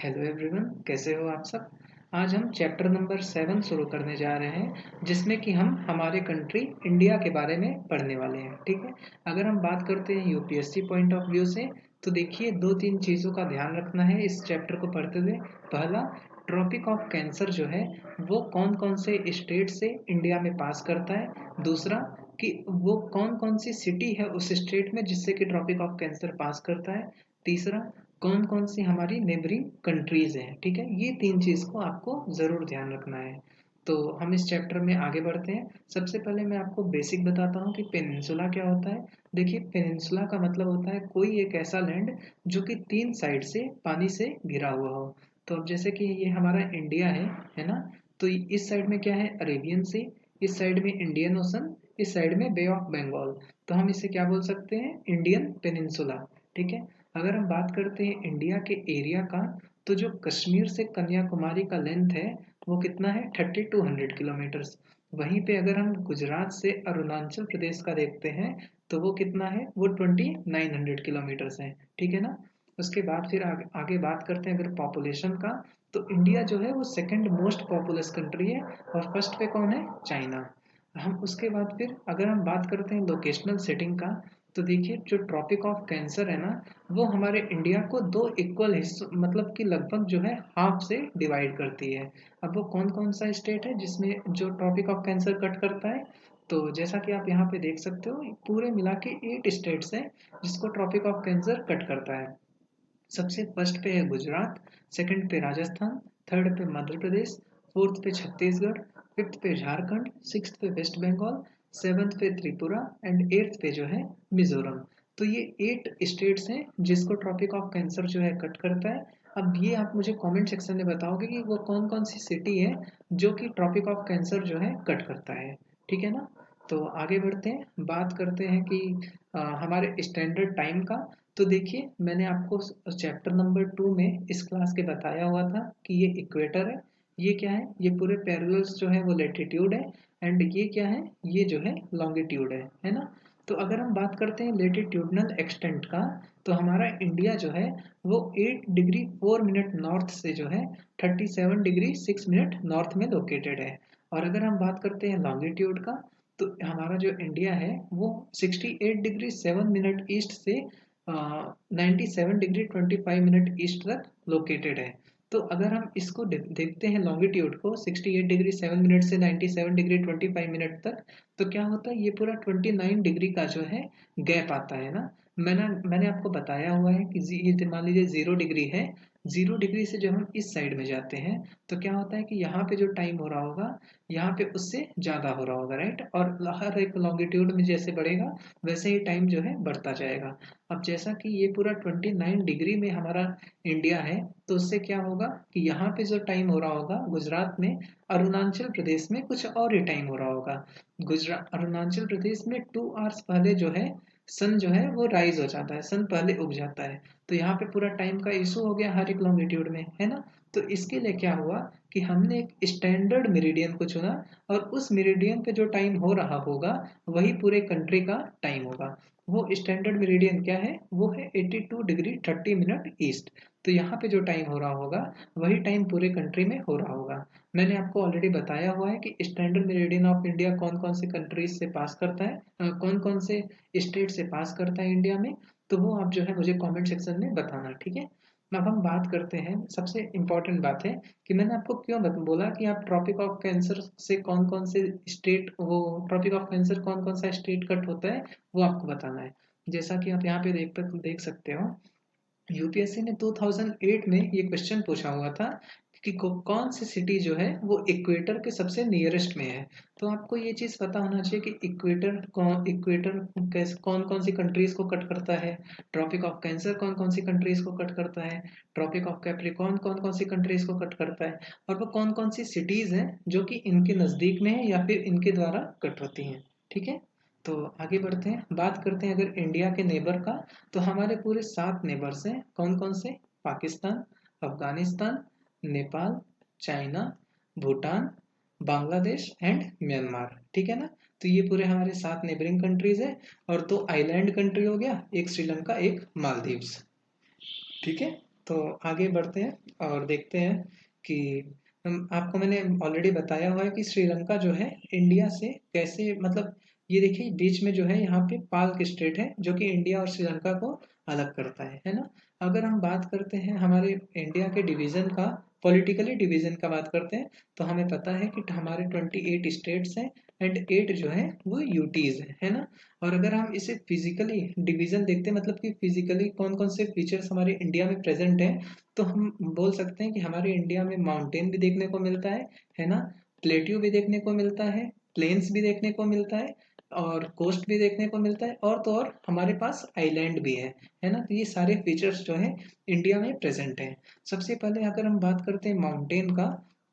Hello everyone, कैसे हो आप सब। आज हम चैप्टर नंबर 7 शुरू करने जा रहे हैं, जिसमें कि हम हमारे कंट्री इंडिया के बारे में पढ़ने वाले हैं। ठीक है। अगर हम बात करते हैं यूपीएससी पॉइंट ऑफ व्यू से, तो देखिए 2-3 चीज़ों का ध्यान रखना है इस चैप्टर को पढ़ते हुए। पहला, ट्रॉपिक ऑफ कैंसर जो है वो कौन कौन से स्टेट से इंडिया में पास करता है। दूसरा, कि वो कौन कौन सी सिटी है उस स्टेट में जिससे कि ट्रॉपिक ऑफ कैंसर पास करता है। तीसरा, कौन कौन सी हमारी नेबरिंग कंट्रीज हैं। ठीक है, ये 3 चीज़ को आपको ज़रूर ध्यान रखना है। तो हम इस चैप्टर में आगे बढ़ते हैं। सबसे पहले मैं आपको बेसिक बताता हूँ कि पेनिनसुला क्या होता है। देखिए, पेनिनसुला का मतलब होता है कोई एक ऐसा लैंड जो कि 3 साइड से पानी से घिरा हुआ हो। तो अब जैसे कि ये हमारा इंडिया है ना। तो इस साइड में क्या है, अरेबियन सी। इस साइड में इंडियन ओशन। इस साइड में बे ऑफ बंगाल। तो हम इसे क्या बोल सकते हैं, इंडियन पेनिनसुला। ठीक है। अगर हम बात करते हैं इंडिया के एरिया का, तो जो कश्मीर से कन्याकुमारी का लेंथ है वो कितना है, 3200 किलोमीटर्स। वहीं पे अगर हम गुजरात से अरुणाचल प्रदेश का देखते हैं, तो वो कितना है, वो 2900 किलोमीटर्स है। ठीक है ना। उसके बाद फिर आगे बात करते हैं अगर पॉपुलेशन का, तो इंडिया जो है वो सेकंड मोस्ट पॉपुलस कंट्री है और फर्स्ट पे कौन है, चाइना। हम उसके बाद फिर अगर हम बात करते हैं लोकेशनल सेटिंग का, तो देखिए जो ट्रॉपिक ऑफ कैंसर है ना, वो हमारे इंडिया को 2 इक्वल हिस्सों मतलब कि लगभग जो है हाफ से डिवाइड करती है। अब वो कौन कौन सा स्टेट है जिसमें जो ट्रॉपिक ऑफ कैंसर कट करता है, तो जैसा कि आप यहाँ पे देख सकते हो पूरे मिला के 8 स्टेट्स हैं जिसको ट्रॉपिक ऑफ कैंसर कट करता है। सबसे फर्स्ट पे है गुजरात, सेकंड पे राजस्थान, थर्ड पे मध्य प्रदेश, फोर्थ पे छत्तीसगढ़, फिफ्थ पे झारखंड, सिक्स्थ पे वेस्ट बंगाल, सेवन्थ पे त्रिपुरा एंड एट्थ पे जो है मिजोरम। तो ये 8 स्टेट्स हैं जिसको ट्रॉपिक ऑफ कैंसर जो है कट करता है। अब ये आप मुझे कमेंट सेक्शन में बताओगे कि वो कौन कौन सी सिटी है जो कि ट्रॉपिक ऑफ कैंसर जो है कट करता है। ठीक है ना। तो आगे बढ़ते हैं, बात करते हैं कि हमारे स्टैंडर्ड टाइम का। तो देखिए, मैंने आपको चैप्टर नंबर 2 में इस क्लास के बताया हुआ था कि ये इक्वेटर है। ये क्या है, ये पूरे पैरेलल्स जो है वो लेटिट्यूड है। एंड ये क्या है, ये जो है लॉन्गिट्यूड है ना। तो अगर हम बात करते हैं लेटिट्यूडनल एक्सटेंट का, तो हमारा इंडिया जो है वो 8 डिग्री 4 मिनट नॉर्थ से जो है 37 डिग्री 6 मिनट नॉर्थ में लोकेटेड है। और अगर हम बात करते हैं लॉन्गिट्यूड का, तो हमारा जो इंडिया है वो 68 डिग्री 7 मिनट ईस्ट से 97 डिग्री 25 मिनट ईस्ट तक लोकेटेड है। तो अगर हम इसको देखते हैं लॉन्गिट्यूड को 68 डिग्री 7 मिनट से 97 डिग्री 25 मिनट तक, तो क्या होता है, ये पूरा 29 डिग्री का जो है गैप आता है ना। मैंने आपको बताया हुआ है कि ये मान लीजिए 0 डिग्री है। 0 डिग्री से जब हम इस साइड में जाते हैं, तो क्या होता है कि यहाँ पे जो टाइम हो रहा होगा, यहाँ पे उससे ज़्यादा हो रहा होगा, राइट। और हर एक लॉन्गिट्यूड में जैसे बढ़ेगा वैसे ही टाइम जो है बढ़ता जाएगा। अब जैसा कि ये पूरा 29 डिग्री में हमारा इंडिया है, तो उससे क्या होगा कि यहाँ पे जो टाइम हो रहा होगा गुजरात में, अरुणाचल प्रदेश में कुछ और ही टाइम हो रहा होगा। गुजरात अरुणाचल प्रदेश में 2 आवर्स पहले जो है सन जो है वो राइज हो जाता है, सन पहले उग जाता है। तो यहाँ पे पूरा टाइम का इशू हो गया हर एक लॉन्गिट्यूड में, है ना। तो इसके लिए क्या हुआ कि हमने एक स्टैंडर्ड मेरिडियन को चुना, और उस मेरिडियन पे जो टाइम हो रहा होगा वही पूरे कंट्री का टाइम होगा। वो स्टैंडर्ड मेरिडियन क्या है, वो है 82 डिग्री 30 मिनट ईस्ट। तो यहाँ पे जो टाइम हो रहा होगा वही टाइम पूरे कंट्री में हो रहा होगा। मैंने आपको ऑलरेडी बताया हुआ है कि स्टैंडर्ड मेरिडियन ऑफ इंडिया कौन कौन से कंट्रीज से पास करता है, कौन कौन से स्टेट से पास करता है इंडिया में। तो वो आप जो है मुझे कमेंट सेक्शन में बताना, ठीक है। अब हम बात करते हैं, सबसे इम्पोर्टेंट बात है कि मैंने आपको क्यों बोला कि आप ट्रॉपिक ऑफ कैंसर से कौन कौन से स्टेट, वो ट्रॉपिक ऑफ कैंसर कौन कौन सा स्टेट कट होता है वो आपको बताना है। जैसा कि आप यहाँ पे देख सकते हो, यूपीएससी ने 2008 में ये क्वेश्चन पूछा हुआ था कि कौन सी सिटी जो है वो इक्वेटर के सबसे नियरेस्ट में है। तो आपको ये चीज़ पता होना चाहिए कि इक्वेटर कौन कौन सी कंट्रीज को कट करता है, ट्रॉपिक ऑफ कैंसर कौन कौन सी कंट्रीज को कट करता है, ट्रॉपिक ऑफ कैप्रिकॉर्न कौन कौन सी कंट्रीज को कट करता है, और वो कौन कौन सी सिटीज हैं जो कि इनके नज़दीक में है या फिर इनके द्वारा कट होती हैं। ठीक है। तो आगे बढ़ते हैं, बात करते हैं अगर इंडिया के नेबर का, तो हमारे पूरे 7 नेबर्स हैं। कौन कौन से, Pakistan, Afghanistan, Nepal, China, Bhutan, Bangladesh and Myanmar. ठीक है ना। तो ये पूरे हमारे 7 नेबरिंग कंट्रीज है, और 2 आइलैंड कंट्री हो गया, एक श्रीलंका एक मालदीव्स। ठीक है। तो आगे बढ़ते हैं और देखते हैं कि आपको मैंने ऑलरेडी बताया हुआ है कि श्रीलंका जो है इंडिया से कैसे, मतलब ये देखिए बीच में जो है यहाँ पे पाल्क स्टेट है जो कि इंडिया और श्रीलंका को अलग करता है ना। अगर हम बात करते हैं हमारे इंडिया के डिवीजन का, पॉलिटिकली डिवीजन का बात करते हैं, तो हमें पता है कि हमारे 28 स्टेट्स हैं एंड 8 जो है वो यूटीज है ना। और अगर हम इसे फिजिकली डिवीजन देखते हैं, मतलब कि फिजिकली कौन कौन से फीचर्स हमारे इंडिया में प्रेजेंट हैं, तो हम बोल सकते हैं कि हमारे इंडिया में माउंटेन भी देखने को मिलता है ना, प्लेट्यू भी देखने को मिलता है, प्लेन्स भी देखने को मिलता है, और कोस्ट भी देखने को मिलता है, और तो और हमारे पास आइलैंड भी है ना। तो ये सारे फीचर्स जो है इंडिया में प्रेजेंट हैं। सबसे पहले अगर हम बात करते हैं माउंटेन का,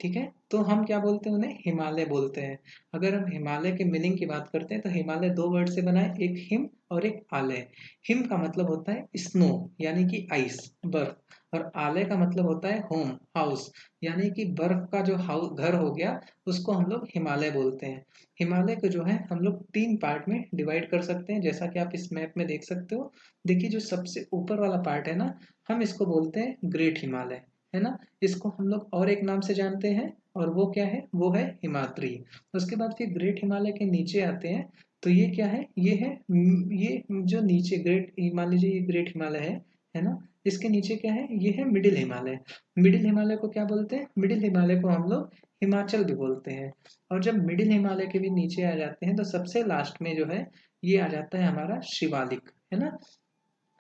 ठीक है, तो हम क्या बोलते हैं, उन्हें हिमालय बोलते हैं। अगर हम हिमालय के मीनिंग की बात करते हैं तो हिमालय दो वर्ड से बना है, एक हिम और एक आलय। हिम का मतलब होता है स्नो यानी कि आइस, बर्फ, और आलय का मतलब होता है होम, हाउस, यानी कि बर्फ का जो हाउस घर हो गया उसको हम लोग हिमालय बोलते हैं। हिमालय को जो है हम लोग 3 पार्ट में डिवाइड कर सकते हैं, जैसा कि आप इस मैप में देख सकते हो। देखिए जो सबसे ऊपर वाला पार्ट है ना, हम इसको बोलते हैं ग्रेट हिमालय, है ना। इसको हम लोग और एक नाम से जानते हैं, और वो क्या है, वो है हिमाद्री। उसके बाद फिर ग्रेट हिमालय के नीचे आते हैं, तो ये क्या है, ये है ये जो नीचे ग्रेट, मान लीजिए ये ग्रेट हिमालय है ना। इसके नीचे क्या है, ये है मिडिल हिमालय। मिडिल हिमालय को क्या बोलते हैं, मिडिल हिमालय को हम लोग हिमाचल भी बोलते हैं। और जब मिडिल हिमालय के भी नीचे आ जाते हैं तो सबसे लास्ट में जो है ये आ जाता है हमारा शिवालिक, है ना।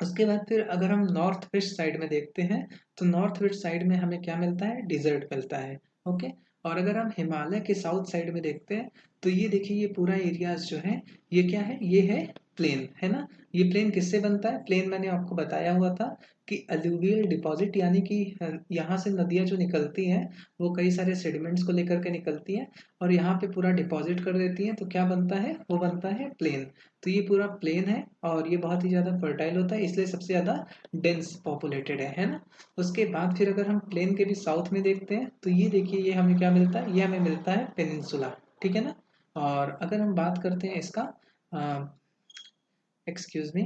उसके बाद फिर अगर हम नॉर्थ वेस्ट साइड में देखते हैं, तो नॉर्थ वेस्ट साइड में हमें क्या मिलता है, डिजर्ट मिलता है। ओके। और अगर हम हिमालय के साउथ साइड में देखते हैं, तो ये देखिए ये पूरा एरियाज जो है ये क्या है, ये है प्लेन, है ना। ये प्लेन किससे बनता है, प्लेन मैंने आपको बताया हुआ था कि अलूवियल डिपॉजिट, यानी कि यहाँ से नदियाँ जो निकलती हैं वो कई सारे सेडिमेंट्स को लेकर के निकलती हैं और यहाँ पे पूरा डिपॉजिट कर देती हैं, तो क्या बनता है, वो बनता है प्लेन। तो ये पूरा प्लेन है और ये बहुत ही ज़्यादा फर्टाइल होता है, इसलिए सबसे ज़्यादा डेंस पॉपुलेटेड है ना। उसके बाद फिर अगर हम प्लेन के भी साउथ में देखते हैं, तो ये देखिए ये हमें क्या मिलता है, ये हमें मिलता है पेनिनसुला, ठीक है ना। और अगर हम बात करते हैं इसका, एक्सक्यूज मी,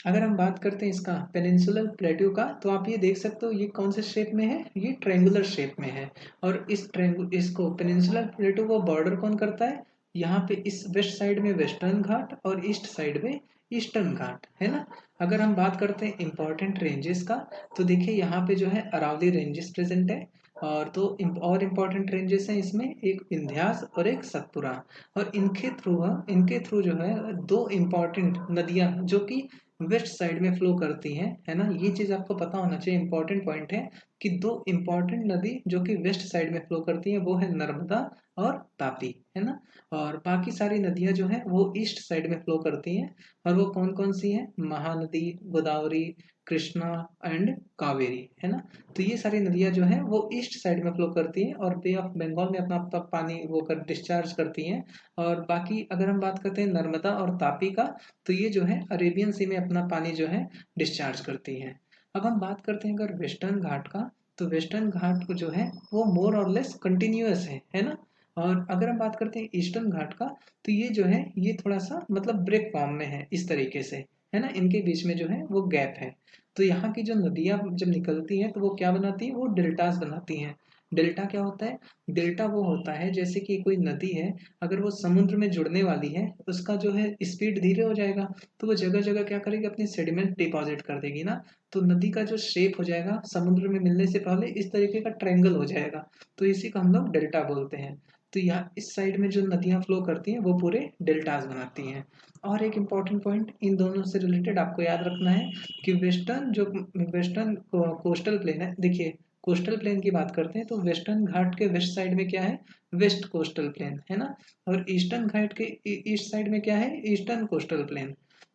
अगर हम बात करते हैं इसका पेनिनसुलर प्लेट्यू का, तो आप ये देख सकते हो ये कौन से शेप में है, ये ट्रायंगुलर शेप में है। और इसको पेनिनसुलर प्लेट्यू को बॉर्डर कौन करता है, यहाँ पे इस वेस्ट साइड में वेस्टर्न घाट और ईस्ट साइड में ईस्टर्न घाट, है ना। अगर हम बात करते हैं इंपॉर्टेंट रेंजेस का, तो देखिए यहाँ पे जो है अरावली रेंजेस प्रेजेंट है, और तो और इम्पोर्टेंट रेंजेस हैं इसमें, एक विंध्यास और एक सतपुरा। और इनके थ्रू जो है दो इम्पोर्टेंट नदियां जो कि वेस्ट साइड में फ्लो करती हैं, है ना। ये चीज़ आपको पता होना चाहिए, इंपॉर्टेंट पॉइंट है कि दो इम्पोर्टेंट नदी जो कि वेस्ट साइड में फ्लो करती हैं वो है नर्मदा और तापी, है ना। और बाकी सारी नदियां जो हैं वो ईस्ट साइड में फ्लो करती हैं, और वो कौन कौन सी हैं, महानदी, गोदावरी, कृष्णा एंड कावेरी, है ना। तो ये सारी नदियां जो हैं वो ईस्ट साइड में फ्लो करती हैं और बे ऑफ बंगाल में अपना अपना पानी वो कर डिस्चार्ज करती हैं। और बाकी अगर हम बात करते हैं नर्मदा और तापी का, तो ये जो है अरेबियन सी में अपना पानी जो है डिस्चार्ज करती हैं। अब हम बात करते हैं अगर वेस्टर्न घाट का, तो वेस्टर्न घाट को जो है वो मोर और लेस कंटिन्यूअस है ना। और अगर हम बात करते हैं ईस्टर्न घाट का, तो ये जो है ये थोड़ा सा मतलब ब्रेक फॉर्म में है इस तरीके से, है ना। इनके बीच में जो है वो गैप है। तो यहाँ की जो नदियाँ जब निकलती हैं तो वो क्या बनाती हैं, वो डेल्टास बनाती हैं। डेल्टा क्या होता है, डेल्टा वो होता है जैसे कि कोई नदी है, अगर वो समुद्र में जुड़ने वाली है, उसका जो है स्पीड धीरे हो जाएगा, तो वो जगह जगह क्या करेगी, अपनी सेडिमेंट डिपॉजिट कर देगी ना। तो नदी का जो शेप हो जाएगा समुद्र में मिलने से पहले इस तरीके का ट्रायंगल हो जाएगा, तो इसी को हम लोग डेल्टा बोलते हैं। तो यहाँ इस साइड में जो नदियाँ फ्लो करती हैं वो पूरे डेल्टास बनाती हैं। और एक इम्पॉर्टेंट पॉइंट इन दोनों से रिलेटेड आपको याद रखना है कि वेस्टर्न कोस्टल प्लेन है, देखिए कोस्टल प्लेन की बात करते हैं तो वेस्टर्न घाट के वेस्ट साइड में क्या है, वेस्ट कोस्टल प्लेन, है ना। और ईस्टर्न घाट के ईस्ट साइड में क्या है, ईस्टर्न कोस्टल प्लेन।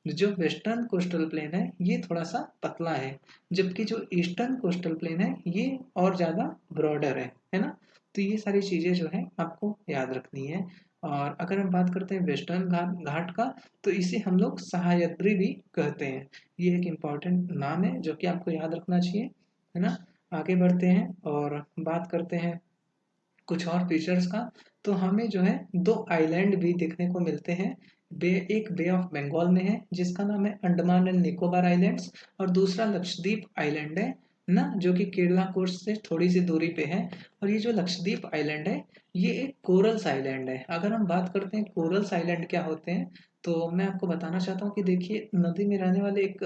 जो वेस्टर्न कोस्टल प्लेन है ये थोड़ा सा पतला है, जबकि जो ईस्टर्न कोस्टल प्लेन है ये और ज़्यादा ब्रॉडर है ना। तो ये सारी चीज़ें जो है आपको याद रखनी है। और अगर हम बात करते हैं वेस्टर्न घाट का, तो इसे हम लोग सह्याद्री भी कहते हैं। ये एक इम्पॉर्टेंट नाम है जो कि आपको याद रखना चाहिए, है ना। आगे बढ़ते हैं और बात करते हैं कुछ और फीचर्स का। तो हमें जो है दो आइलैंड भी देखने को मिलते हैं। एक बे ऑफ बंगाल में है जिसका नाम है अंडमान एंड निकोबार आइलैंड्स, और दूसरा लक्षद्वीप आइलैंड है ना, जो कि केरला कोस्ट से थोड़ी सी दूरी पे है। और ये जो लक्षद्वीप आइलैंड है, ये एक कोरल्स आइलैंड है। अगर हम बात करते हैं कोरल्स आइलैंड क्या होते हैं, तो मैं आपको बताना चाहता हूँ कि देखिए, नदी में रहने वाले एक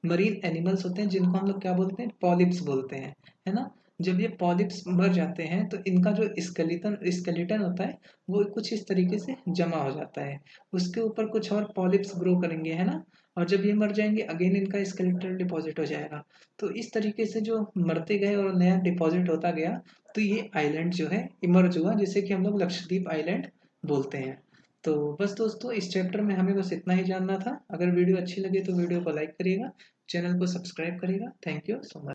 मरीन एनिमल्स होते हैं जिनको हम लोग क्या बोलते हैं, पॉलिप्स बोलते हैं, है ना। जब ये पॉलिप्स मर जाते हैं तो इनका जो स्केलेटन होता है वो कुछ इस तरीके से जमा हो जाता है। उसके ऊपर कुछ और पॉलिप्स ग्रो करेंगे, है ना। और जब ये मर जाएंगे अगेन इनका स्केलेटल डिपॉजिट हो जाएगा। तो इस तरीके से जो मरते गए और नया डिपॉजिट होता गया, तो ये आइलैंड जो है इमर्ज हुआ, जिसे कि हम लोग लक्षद्वीप आइलैंड बोलते हैं। तो बस दोस्तों, इस चैप्टर में हमें बस इतना ही जानना था। अगर वीडियो अच्छी लगे तो वीडियो को लाइक करिएगा, चैनल को सब्सक्राइब करिएगा। Thank you so much.